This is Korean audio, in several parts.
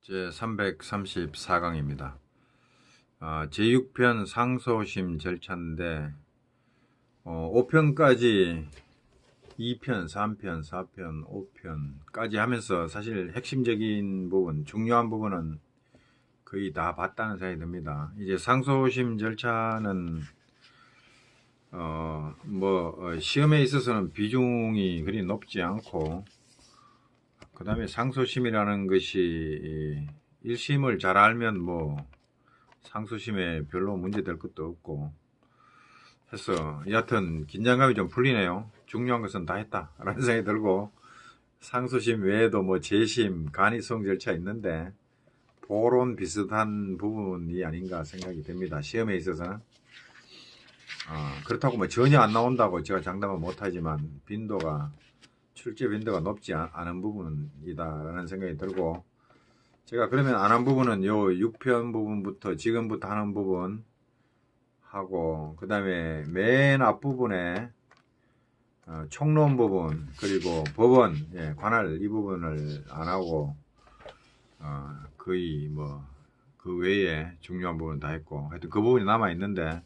제 334강입니다. 제6편 상소심 절차인데 5편까지 2편, 3편, 4편, 5편까지 하면서 사실 핵심적인 부분, 중요한 부분은 거의 다 봤다는 생각이 듭니다. 이제 상소심 절차는 시험에 있어서는 비중이 그리 높지 않고, 그 다음에 상소심이라는 것이 1심을 잘 알면 상소심에 별로 문제될 것도 없고 해서 여하튼 긴장감이 좀 풀리네요. 중요한 것은 다 했다 라는 생각이 들고, 상소심 외에도 재심, 간이송 절차 있는데 보론 비슷한 부분이 아닌가 생각이 됩니다. 시험에 있어서는 그렇다고 전혀 안 나온다고 제가 장담은 못하지만 출제 빈도가 높지 않은 부분이다 라는 생각이 들고, 제가 그러면 안 한 부분은 요 6편 부분부터 지금부터 하는 부분 하고, 그 다음에 맨 앞부분에 총론 부분, 그리고 법원, 관할 이 부분을 안 하고 거의 그 외에 중요한 부분 다 했고, 하여튼 그 부분이 남아 있는데,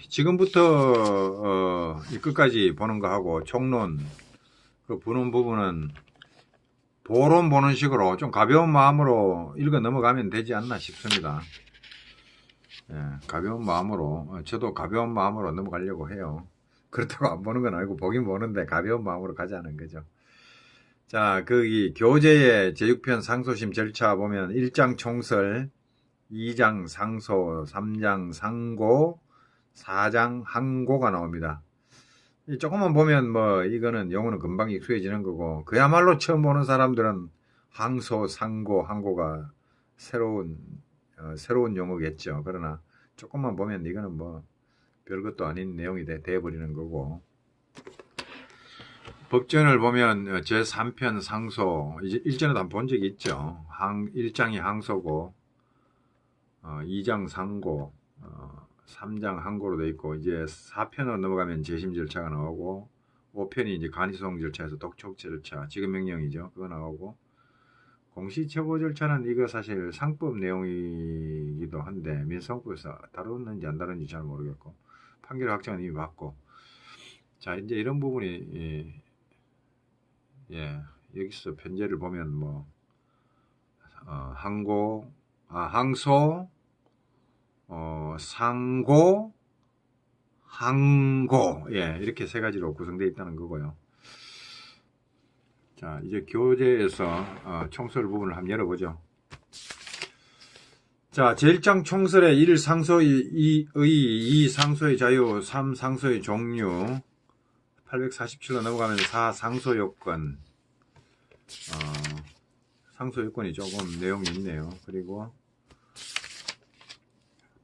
지금부터 이 끝까지 보는 거 하고 총론 그 보는 부분은 보론 보는 식으로 좀 가벼운 마음으로 읽어 넘어가면 되지 않나 싶습니다. 가벼운 마음으로, 저도 가벼운 마음으로 넘어가려고 해요. 그렇다고 안 보는 건 아니고 보긴 보는데 가벼운 마음으로 가자는 거죠. 자, 거기 교재의 제6편 상소심 절차 보면 1장 총설, 2장 상소, 3장 상고, 4장 항고가 나옵니다. 조금만 보면 이거는 영어는 금방 익숙해지는 거고, 그야말로 처음 보는 사람들은 항소, 상고, 항고가 새로운 용어겠죠. 그러나 조금만 보면 이거는 별것도 아닌 내용이 돼버리는 거고, 법전을 보면 제3편 상소, 이제 일전에도 한번 본 적이 있죠. 1장이 항소고, 2장 상고, 3장 항고로 돼 있고, 이제 4편으로 넘어가면 재심 절차가 나오고, 5편이 이제 간이소송 절차에서 독촉 절차, 지급명령이죠. 그거 나오고, 공시처분 절차는 이거 사실 상법 내용이기도 한데 민사법에서 다루는지 안 다루는지 잘 모르겠고, 판결 확정은 이미 받고, 자 이제 이런 부분이 여기서 편제를 보면 항소, 상고, 항고, 이렇게 세 가지로 구성되어 있다는 거고요. 자, 이제 교재에서 총설 부분을 한번 열어보죠. 자, 제1장 총설의 1. 상소의 2. 상소의 자유, 3. 상소의 종류, 847로 넘어가면 4. 상소 요건, 상소 요건이 조금 내용이 있네요. 그리고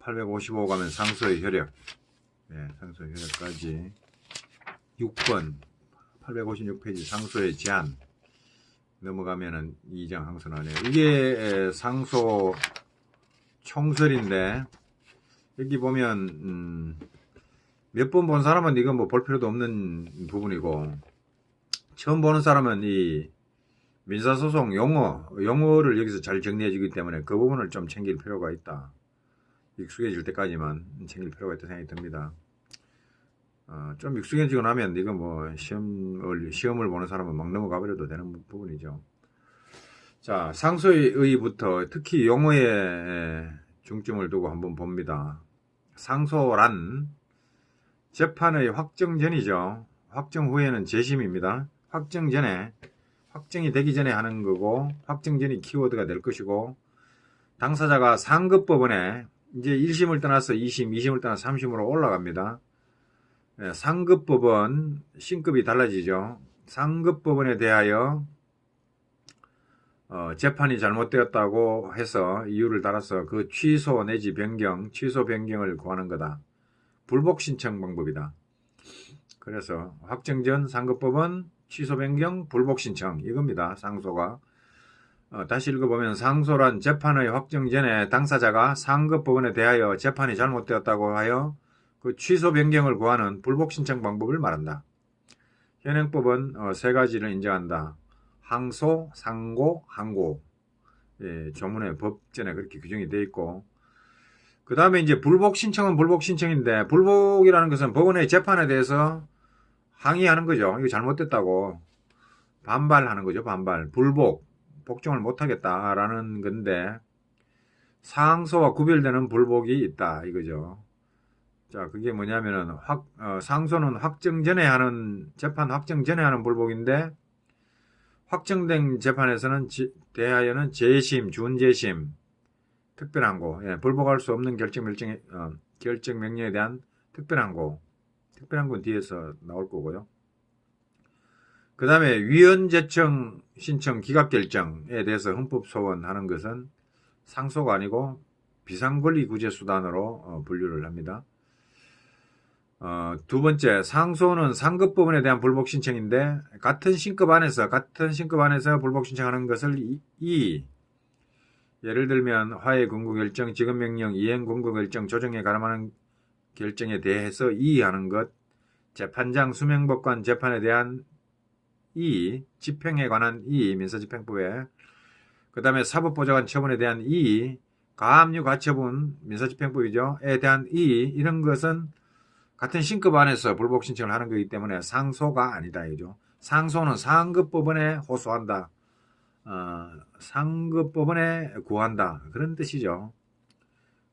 855 가면 상소의 효력, 상소의 효력까지 6번 856페이지 상소의 제한 넘어가면은 2장 항소 나오네요. 이게 상소 총설인데, 여기 보면 몇 번 본 사람은 이건 볼 필요도 없는 부분이고, 처음 보는 사람은 이 민사소송 용어를 여기서 잘 정리해 주기 때문에 그 부분을 좀 챙길 필요가 있다. 익숙해질 때까지만 챙길 필요가 있다 생각이 듭니다. 좀 익숙해지고 나면 이거 시험을 보는 사람은 막 넘어가 버려도 되는 부분이죠. 자, 상소의 의부터 특히 용어에 중점을 두고 한번 봅니다. 상소란 재판의 확정 전이죠. 확정 후에는 재심입니다. 확정이 되기 전에 하는 거고, 확정 전이 키워드가 될 것이고, 당사자가 상급법원에 이제 1심을 떠나서 2심, 2심을 떠나서 3심으로 올라갑니다. 상급법원, 신급이 달라지죠. 상급법원에 대하여 재판이 잘못되었다고 해서 이유를 달아서 그 취소 내지 변경, 취소 변경을 구하는 거다. 불복 신청 방법이다. 그래서 확정 전 상급법원, 취소 변경, 불복 신청, 이겁니다. 상소가. 다시 읽어보면 상소란 재판의 확정 전에 당사자가 상급법원에 대하여 재판이 잘못되었다고 하여 그 취소 변경을 구하는 불복 신청 방법을 말한다. 현행법은 세 가지를 인정한다. 항소, 상고, 항고. 예, 조문에 법전에 그렇게 규정이 되어 있고, 그 다음에 이제 불복 신청은 불복 신청인데, 불복이라는 것은 법원의 재판에 대해서 항의하는 거죠. 이거 잘못됐다고 반발하는 거죠. 반발. 불복, 복종을 못하겠다라는 건데, 상소와 구별되는 불복이 있다 이거죠. 자, 그게 뭐냐면은 상소는 확정 전에 하는 재판 확정 전에 하는 불복인데, 확정된 재판에서는 대하여는 재심, 준재심, 특별항고, 예, 불복할 수 없는 결정 명령에 대한 특별항고, 특별항고는 뒤에서 나올 거고요. 그 다음에 위헌 제청 신청 기각 결정에 대해서 헌법 소원하는 것은 상소가 아니고 비상권리 구제 수단으로 분류를 합니다. 두 번째, 상소는 상급 부분에 대한 불복 신청인데, 같은 신급 안에서 불복 신청하는 것을 예를 들면 화해 권고 결정, 지급 명령, 이행 권고 결정, 조정에 가름하는 결정에 대해서 이의하는 것, 재판장 수명법관 재판에 대한 이의, 집행에 관한 이의, 민사집행법에, 그 다음에 사법보좌관 처분에 대한 이의, 가압류 가처분, 민사집행법이죠,에 대한 이의, 이런 것은 같은 신급 안에서 불복 신청을 하는 거기 때문에 상소가 아니다 이죠. 상소는 상급 법원에 호소한다. 상급 법원에 구한다. 그런 뜻이죠.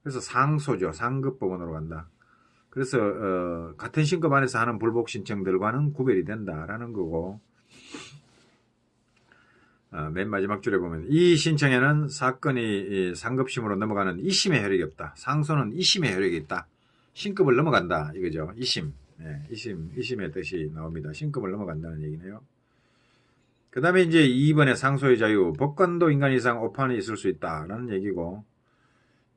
그래서 상소죠. 상급 법원으로 간다. 그래서 같은 신급 안에서 하는 불복 신청들과는 구별이 된다라는 거고, 맨 마지막 줄에 보면 이 신청에는 사건이 상급심으로 넘어가는 2심의 효력이 없다. 상소는 2심의 효력이 있다. 신급을 넘어간다 이거죠. 2심. 네, 2심의 뜻이 나옵니다. 신급을 넘어간다는 얘기네요. 그 다음에 이제 2번의 상소의 자유. 법관도 인간 이상 오판이 있을 수 있다라는 얘기고,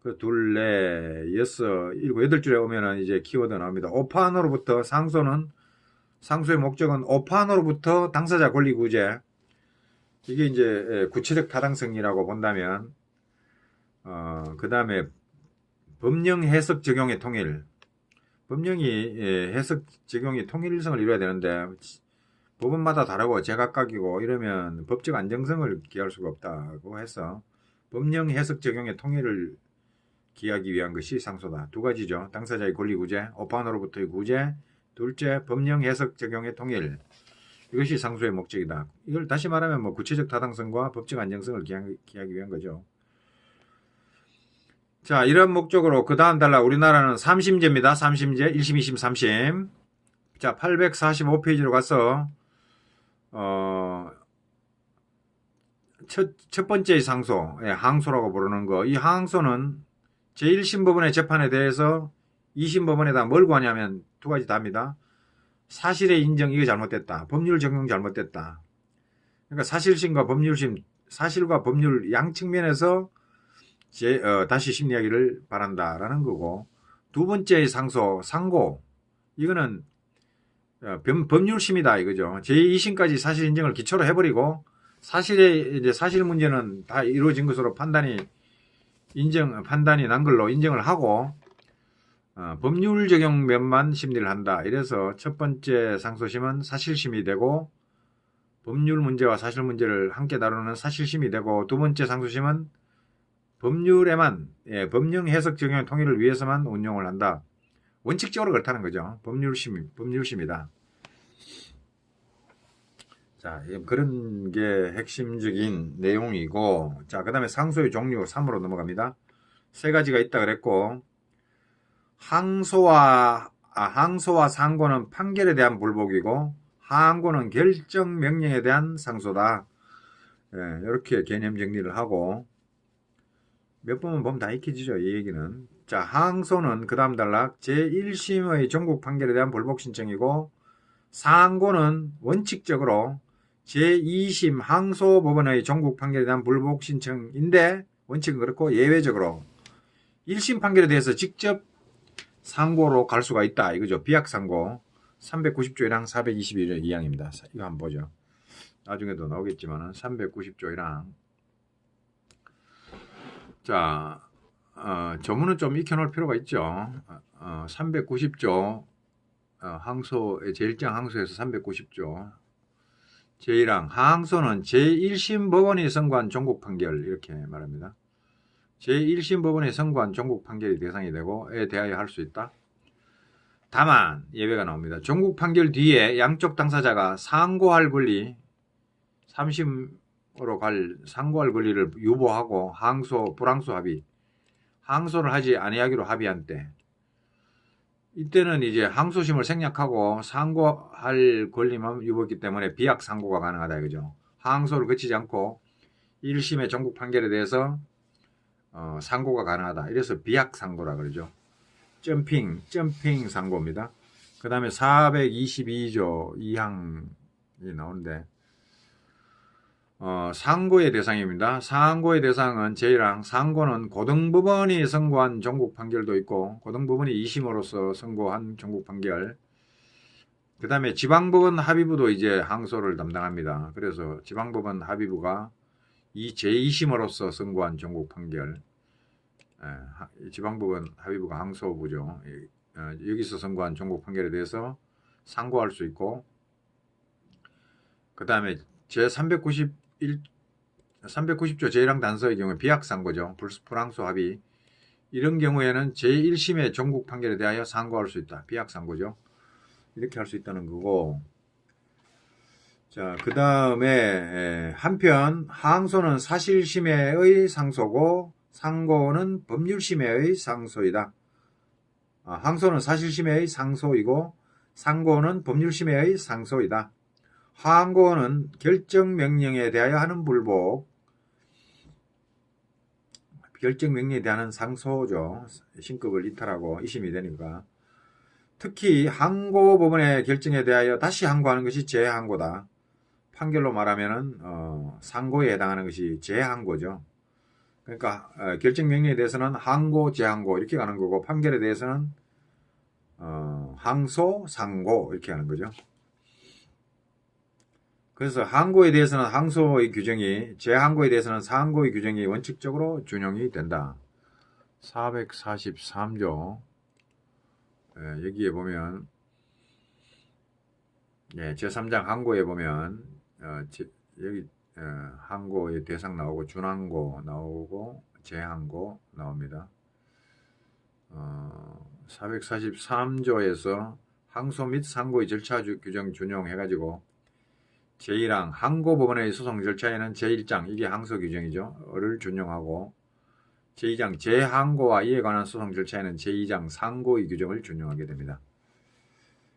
그 둘, 넷, 여섯, 일곱, 여덟 줄에 오면은 이제 키워드 나옵니다. 오판으로부터 상소의 목적은 오판으로부터 당사자 권리 구제. 이게 이제 구체적 타당성이라고 본다면, 그 다음에 법령 해석 적용의 통일. 법령이 해석 적용이 통일성을 이루어야 되는데 법원마다 다르고 제각각이고 이러면 법적 안정성을 기할 수가 없다고 해서 법령 해석 적용의 통일을 기하기 위한 것이 상소다. 두 가지죠. 당사자의 권리 구제, 오판으로부터의 구제, 둘째 법령 해석 적용의 통일. 이것이 상소의 목적이다. 이걸 다시 말하면 뭐 구체적 타당성과 법적 안정성을 기하기 위한 거죠. 자, 이런 목적으로 그 다음 달라 우리나라는 3심제입니다. 3심제, 1심, 2심, 3심. 자, 845페이지로 가서 첫 번째 상소, 항소라고 부르는 거. 이 항소는 제1심 법원의 재판에 대해서 2심 법원에다 뭘 구하냐면 두 가지 답니다. 사실의 인정, 이거 잘못됐다. 법률 적용 잘못됐다. 그러니까 사실심과 법률심, 사실과 법률 양 측면에서 다시 심리하기를 바란다라는 거고, 두 번째의 상고, 이거는 법률심이다 이거죠. 제2심까지 사실 인정을 기초로 해버리고 이제 사실 문제는 다 이루어진 것으로 판단이 난 걸로 인정을 하고 법률 적용 면만 심리를 한다. 이래서 첫 번째 상소심은 사실심이 되고 법률 문제와 사실 문제를 함께 다루는 사실심이 되고, 두 번째 상소심은 법률에만 법령 해석 적용 통일을 위해서만 운용을 한다. 원칙적으로 그렇다는 거죠. 법률심이다. 자, 그런 게 핵심적인 내용이고, 자, 그 다음에 상소의 종류 3으로 넘어갑니다. 세 가지가 있다 그랬고, 항소와 상고는 판결에 대한 불복이고, 항고는 결정 명령에 대한 상소다. 이렇게 개념 정리를 하고, 몇 번만 보면 다 익혀지죠, 이 얘기는. 자, 항소는 그 다음 단락 제1심의 전국 판결에 대한 불복 신청이고, 상고는 원칙적으로 제2심 항소법원의 전국 판결에 대한 불복 신청인데, 원칙은 그렇고 예외적으로 1심 판결에 대해서 직접 상고로 갈 수가 있다 이거죠. 비약상고 390조 1항 421조 2항입니다. 이거 한번 보죠. 나중에도 나오겠지만 390조 1항. 자, 조문은 좀 익혀놓을 필요가 있죠. 390조 항소 제1장 항소에서 390조 제1항 하항소는 제1심 법원이 선고한 종국 판결 이렇게 말합니다. 제1심 법원이 선고한 종국 판결이 대상이 되고에 대하여 할 수 있다. 다만 예외가 나옵니다. 종국 판결 뒤에 양쪽 당사자가 상고할 권리 3심으로 갈 상고할 권리를 유보하고 항소 불항소 합의 항소를 하지 아니하기로 합의한 때 이때는 이제 항소심을 생략하고 상고할 권리만 유보했기 때문에 비약 상고가 가능하다 이거죠. 항소를 거치지 않고 1심의 종국 판결에 대해서 상고가 가능하다. 이래서 비약 상고라 그러죠. 점핑 상고입니다. 그 다음에 422조 2항이 나오는데 상고의 대상입니다. 상고의 대상은 제1항 상고는 고등법원이 선고한 종국 판결도 있고 고등법원이 2심으로서 선고한 종국 판결 그 다음에 지방법원 합의부도 이제 항소를 담당합니다. 그래서 지방법원 합의부가 이 제2심으로서 선고한 종국 판결 지방법원 합의부가 항소부죠. 여기서 선고한 종국 판결에 대해서 상고할 수 있고 그 다음에 제390조 제1항 단서의 경우에 비약상고죠. 불항소 합의 이런 경우에는 제1심의 종국 판결에 대하여 상고할 수 있다. 비약상고죠. 이렇게 할 수 있다는 거고 자, 그 다음에 한편 하항소는 사실심해의 상소고 상고는 법률심해의 상소이다. 항소는 사실심해의 상소이고 상고는 법률심해의 상소이다. 하항고는 결정명령에 대하여 하는 불복, 결정명령에 대한 상소죠. 신급을 이탈하고 이심이 되니까. 특히 항고법원의 결정에 대하여 다시 항고하는 것이 재항고다. 판결로 말하면은 상고에 해당하는 것이 재항고죠. 그러니까 결정명령에 대해서는 항고, 재항고 이렇게 가는 거고 판결에 대해서는 항소, 상고 이렇게 하는 거죠. 그래서 항고에 대해서는 항소의 규정이 재항고에 대해서는 상고의 규정이 원칙적으로 준용이 된다. 443조 여기에 보면 제3장 항고에 보면 여기 항고의 대상 나오고 준항고 나오고 재항고 나옵니다. 443조에서 항소 및 상고의 절차 규정 준용해가지고 제1항 항고법원의 소송 절차에는 제1장 이게 항소 규정이죠.를 준용하고 제2장 재항고와 이에 관한 소송 절차에는 제2장 상고의 규정을 준용하게 됩니다.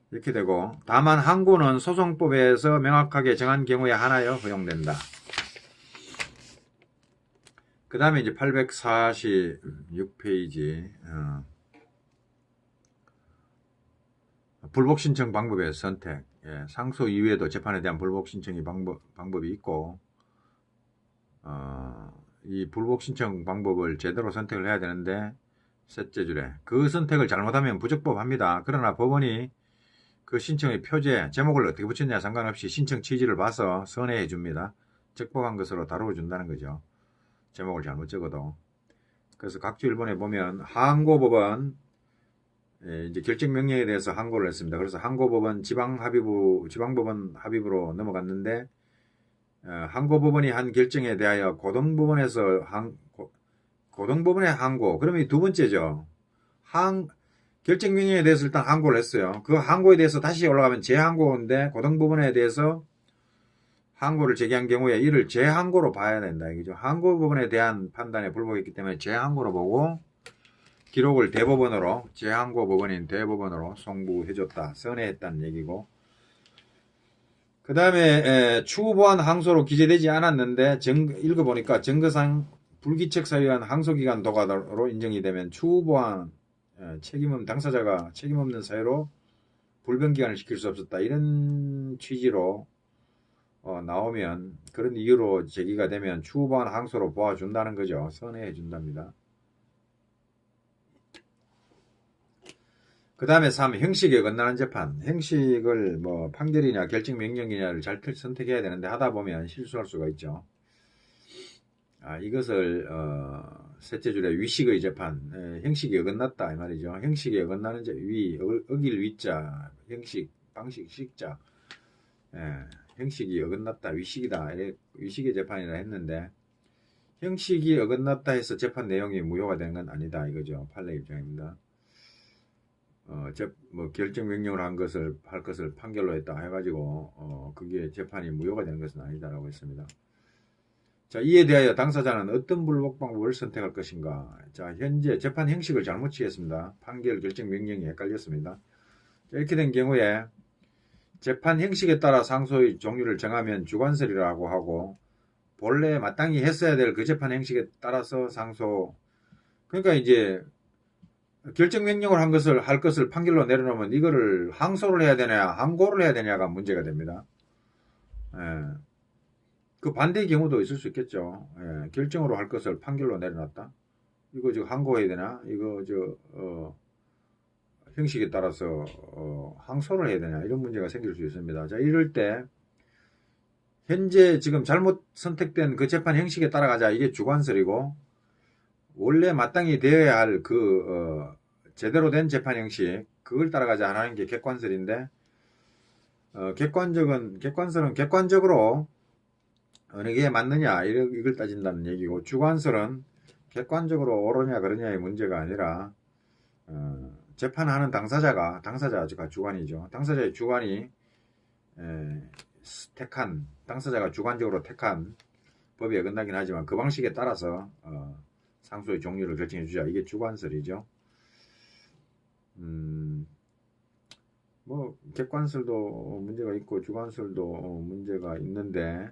이렇게 되고 다만 항고는 소송법에서 명확하게 정한 경우에 하나여 허용된다. 그 다음에 이제 846페이지 불복 신청 방법의 선택. 상소 이후에도 재판에 대한 불복 신청이 방법이 있고 이 불복 신청 방법을 제대로 선택을 해야 되는데 셋째 줄에 그 선택을 잘못하면 부적법합니다. 그러나 법원이 그 신청의 표제, 제목을 어떻게 붙였냐 상관없이 신청 취지를 봐서 선회해 줍니다. 적법한 것으로 다루어 준다는 거죠. 제목을 잘못 적어도. 그래서 각주 1번에 보면 항고법원 이제 결정명령에 대해서 항고를 했습니다. 그래서 항고법원 지방법원 합의부로 넘어갔는데 항고법원이 한 결정에 대하여 고등법원에서 고등법원의 항고 그러면 두 번째죠. 결정명령에 대해서 일단 항고를 했어요. 그 항고에 대해서 다시 올라가면 재항고인데 고등법원에 대해서 항고를 제기한 경우에 이를 재항고로 봐야 된다. 이거죠. 항고법원에 대한 판단에 불복했기 때문에 재항고로 보고 기록을 대법원으로 재항고법원인 대법원으로 송부해줬다. 선회했다는 얘기고 그 다음에 추후보안 항소로 기재되지 않았는데 읽어보니까 증거상 불기책 사유한 항소기간 도과로 인정이 되면 추후보안 당사자가 책임없는 사유로 불변기간을 시킬 수 없었다. 이런 취지로 나오면 그런 이유로 제기가 되면 추후보안 항소로 보아준다는 거죠. 선회해 준답니다. 그 다음에 3. 형식에 어긋나는 재판. 형식을 뭐 판결이냐 결정명령이냐를 잘 선택해야 되는데 하다 보면 실수할 수가 있죠. 이것을 셋째 줄에 위식의 재판, 형식이 어긋났다 이 말이죠. 형식이 어긋나는 어길 위자, 형식, 방식, 식자, 형식이 어긋났다, 위식이다, 위식의 재판이라 했는데 형식이 어긋났다 해서 재판 내용이 무효가 되는 건 아니다 이거죠. 판례 입장입니다. 뭐 결정 명령을 할 것을 판결로 했다 해가지고 그게 재판이 무효가 되는 것은 아니다라고 했습니다. 자, 이에 대하여 당사자는 어떤 불복 방법을 선택할 것인가? 자, 현재 재판 형식을 잘못 취했습니다. 판결 결정 명령이 헷갈렸습니다. 자, 이렇게 된 경우에 재판 형식에 따라 상소의 종류를 정하면 주관설이라고 하고 본래 마땅히 했어야 될 그 재판 형식에 따라서 상소, 그러니까 이제 결정 명령을 할 것을 판결로 내려놓으면 이거를 항소를 해야 되냐 항고를 해야 되냐가 문제가 됩니다. 예. 그 반대의 경우도 있을 수 있겠죠. 예. 결정으로 할 것을 판결로 내려놨다. 이거 지금 항고해야 되나? 이거 형식에 따라서 항소를 해야 되냐? 이런 문제가 생길 수 있습니다. 자, 이럴 때 현재 지금 잘못 선택된 그 재판 형식에 따라가자. 이게 주관설이고 원래 마땅히 되어야 할 제대로 된 재판 형식 그걸 따라가자 하는 게 객관설인데 객관설은 객관적으로 어느 게 맞느냐 이걸 따진다는 얘기고 주관설은 객관적으로 옳으냐 그러냐의 문제가 아니라 재판하는 당사자가 주관이죠. 당사자의 주관이 당사자가 주관적으로 택한 법이 어긋나긴 하지만 그 방식에 따라서 상소의 종류를 결정해 주자. 이게 주관설이죠. 뭐 객관설도 문제가 있고 주관설도 문제가 있는데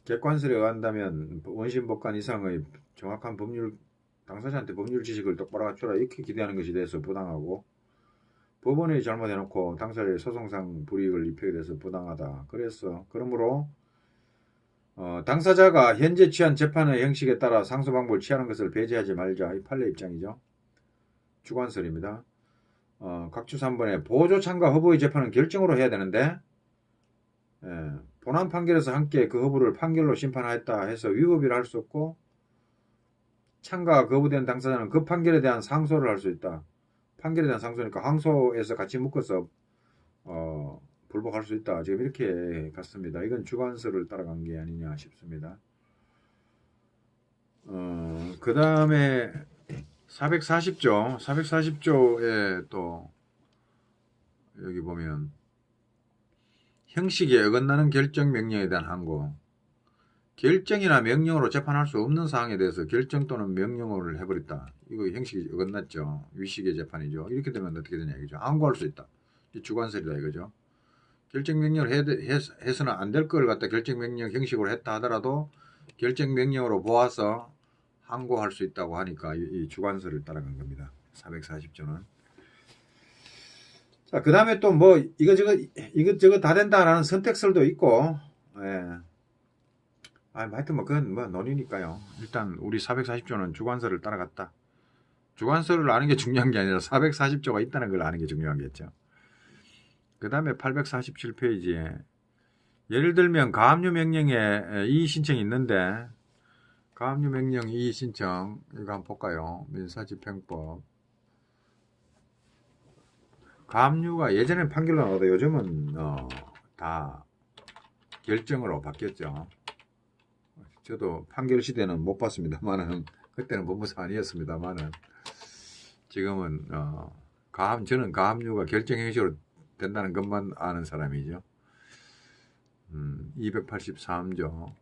객관설에 의한다면 원심법관 이상의 정확한 당사자한테 법률 지식을 똑바로 갖춰라 이렇게 기대하는 것에 대해서 부당하고 법원이 잘못해놓고 당사자의 소송상 불이익을 입히게 돼서 부당하다. 그러므로 당사자가 현재 취한 재판의 형식에 따라 상소 방법을 취하는 것을 배제하지 말자. 이 판례 입장이죠. 주관설입니다. 각주 3번에 보조 참가 허브의 재판은 결정으로 해야 되는데 본안 판결에서 함께 그 허브를 판결로 심판하였다 해서 위법이라 할 수 없고 참가가 거부된 당사자는 그 판결에 대한 상소를 할 수 있다. 판결에 대한 상소니까 항소에서 같이 묶어서 불복할 수 있다. 지금 이렇게 갔습니다. 이건 주관설을 따라간 게 아니냐 싶습니다. 그 다음에 440조에 또 여기 보면 형식에 어긋나는 결정 명령에 대한 항고. 결정이나 명령으로 재판할 수 없는 사항에 대해서 결정 또는 명령을 해버렸다. 이거 형식이 어긋났죠. 위식의 재판이죠. 이렇게 되면 어떻게 되냐 이거죠. 항고할 수 있다. 주관설이다 이거죠. 결정 명령을 해서는 안 될 걸 갖다 결정 명령 형식으로 했다 하더라도 결정 명령으로 보아서 항고할 수 있다고 하니까 이 주관설을 따라간 겁니다. 440조는. 자, 그 다음에 또 뭐 이것저것 다 된다라는 선택설도 있고, 예. 하여튼 뭐 그건 뭐 논의니까요. 일단 우리 440조는 주관설을 따라갔다. 주관설을 아는 게 중요한 게 아니라 440조가 있다는 걸 아는 게 중요하겠죠. 그 다음에 847페이지에 예를 들면 가압류 명령에 이의 신청이 있는데 가압류 명령 이의 신청 이거 한번 볼까요? 민사집행법 가압류가 예전엔 판결로 나오다 요즘은 다 결정으로 바뀌었죠. 저도 판결 시대는 못 봤습니다만은 그때는 법무사 아니었습니다만은 지금은 저는 가압류가 결정 형식으로 된다는 것만 아는 사람이죠. 283조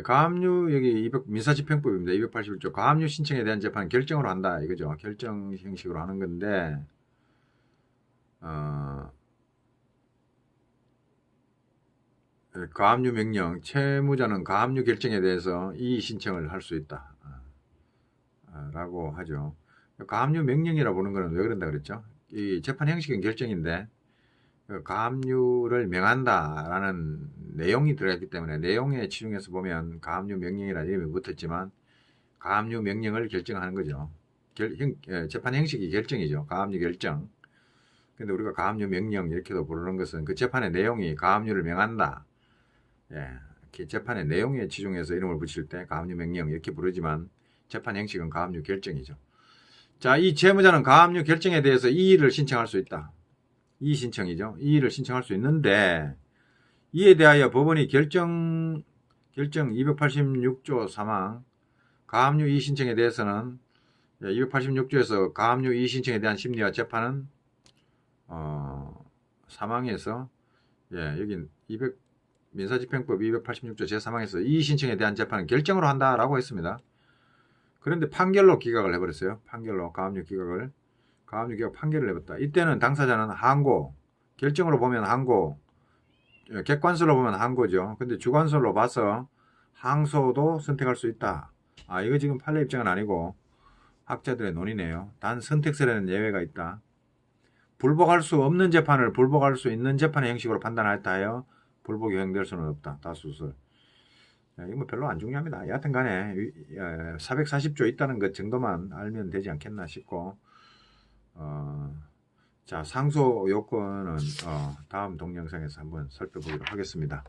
가압류 여기 민사집행법입니다. 281조 가압류 신청에 대한 재판 결정으로 한다 이거죠. 결정 형식으로 하는 건데 가압류 명령 채무자는 가압류 결정에 대해서 이의 신청을 할 수 있다 라고 하죠. 가압류 명령이라 보는 거는 왜 그런다 그랬죠? 이 재판 형식은 결정인데 가압류를 명한다라는 내용이 들어있기 때문에 내용에 치중해서 보면 가압류 명령이라는 이름이 붙었지만 가압류 명령을 결정하는 거죠. 재판 형식이 결정이죠. 가압류 결정. 근데 우리가 가압류 명령 이렇게도 부르는 것은 그 재판의 내용이 가압류를 명한다. 재판의 내용에 치중해서 이름을 붙일 때 가압류 명령 이렇게 부르지만 재판 형식은 가압류 결정이죠. 자, 이 채무자는 가압류 결정에 대해서 이의를 신청할 수 있다. 이의 신청이죠. 이의를 신청할 수 있는데 이에 대하여 법원이 결정 286조 3항 가압류 이의 신청에 대해서는 286조에서 가압류 이의 신청에 대한 심리와 재판은 3항에서 여기 민사집행법 286조 제3항에서 이의 신청에 대한 재판은 결정으로 한다라고 했습니다. 그런데 판결로 기각을 해버렸어요. 판결로 가압류 기각 판결을 내봤다. 이때는 당사자는 항고, 결정으로 보면 항고, 객관설로 보면 항고죠. 근데 주관설로 봐서 항소도 선택할 수 있다. 이거 지금 판례 입장은 아니고 학자들의 논의네요. 단 선택설에는 예외가 있다. 불복할 수 없는 재판을 불복할 수 있는 재판의 형식으로 판단하였다 하여 불복이 허용될 수는 없다. 다수설. 이거 뭐 별로 안 중요합니다. 여하튼 간에 440조 있다는 것 정도만 알면 되지 않겠나 싶고 자, 상소 요건은 다음 동영상에서 한번 살펴보도록 하겠습니다.